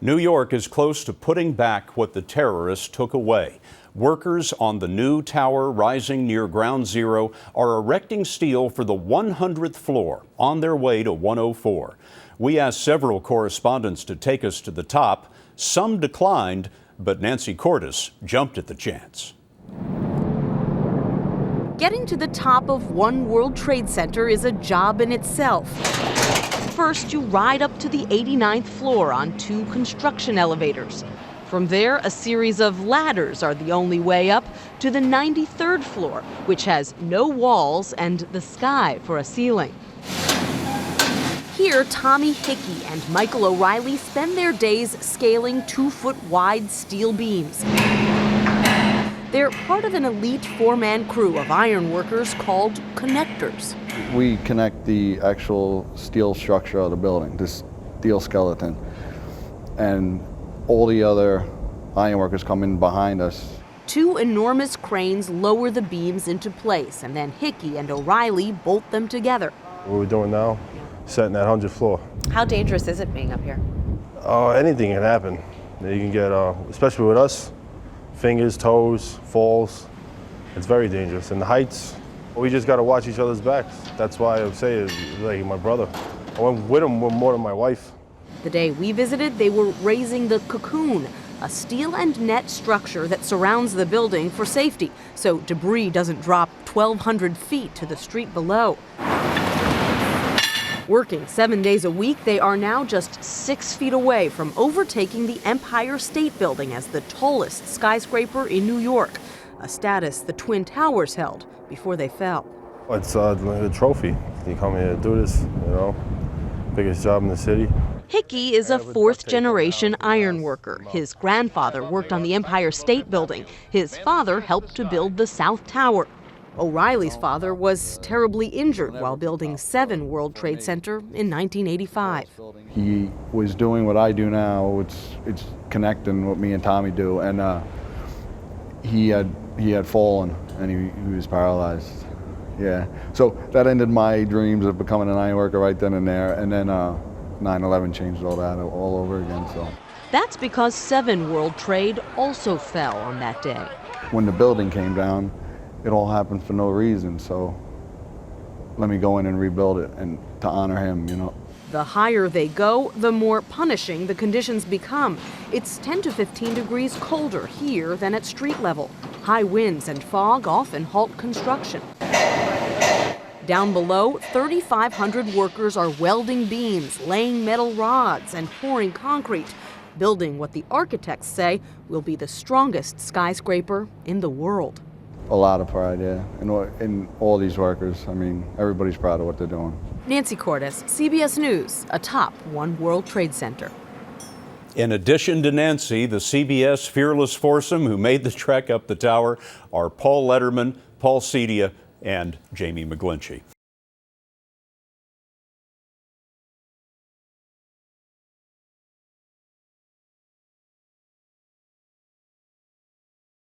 New York is close to putting back what the terrorists took away. Workers on the new tower rising near Ground Zero are erecting steel for the 100th floor on their way to 104. We asked several correspondents to take us to the top. Some declined, but Nancy Cordes jumped at the chance. Getting to the top of One World Trade Center is a job in itself. First, you ride up to the 89th floor on 2 construction elevators. From there, a series of ladders are the only way up to the 93rd floor, which has no walls and the sky for a ceiling. Here, Tommy Hickey and Michael O'Reilly spend their days scaling 2-foot-wide steel beams. They're part of an elite 4-man crew of ironworkers called connectors. We connect the actual steel structure of the building, this steel skeleton, and all the other ironworkers come in behind us. 2 enormous cranes lower the beams into place, and then Hickey and O'Reilly bolt them together. What we're doing now, setting that 100th floor. How dangerous is it being up here? Anything can happen. You can get, especially with us, fingers, toes, falls. It's very dangerous. And the heights, we just got to watch each other's backs. That's why I would say it's like my brother. I went with him more than my wife. The day we visited, they were raising the cocoon, a steel and net structure that surrounds the building for safety, so debris doesn't drop 1,200 feet to the street below. Working 7 days a week, they are now just 6 feet away from overtaking the Empire State Building as the tallest skyscraper in New York, a status the Twin Towers held before they fell. It's a trophy. You come here to do this, biggest job in the city. Hickey is a 4th-generation ironworker. His grandfather worked on the Empire State Building. His father helped to build the South Tower. O'Reilly's father was terribly injured while building 7 World Trade Center in 1985. He was doing what I do now. It's connecting what me and Tommy do, and he had fallen and he was paralyzed. Yeah, so that ended my dreams of becoming an ironworker right then and there, and then 9/11 changed all that all over again. So that's because 7 World Trade also fell on that day. When the building came down, it all happened for no reason, so let me go in and rebuild it and to honor him, The higher they go, the more punishing the conditions become. It's 10 to 15 degrees colder here than at street level. High winds and fog often halt construction. Down below, 3,500 workers are welding beams, laying metal rods, and pouring concrete, building what the architects say will be the strongest skyscraper in the world. A lot of pride, yeah, in all these workers. I mean, everybody's proud of what they're doing. Nancy Cordes, CBS News, atop One World Trade Center. In addition to Nancy, the CBS fearless foursome who made the trek up the tower are Paul Letterman, Paul Cedia, and Jamie McGlinchey.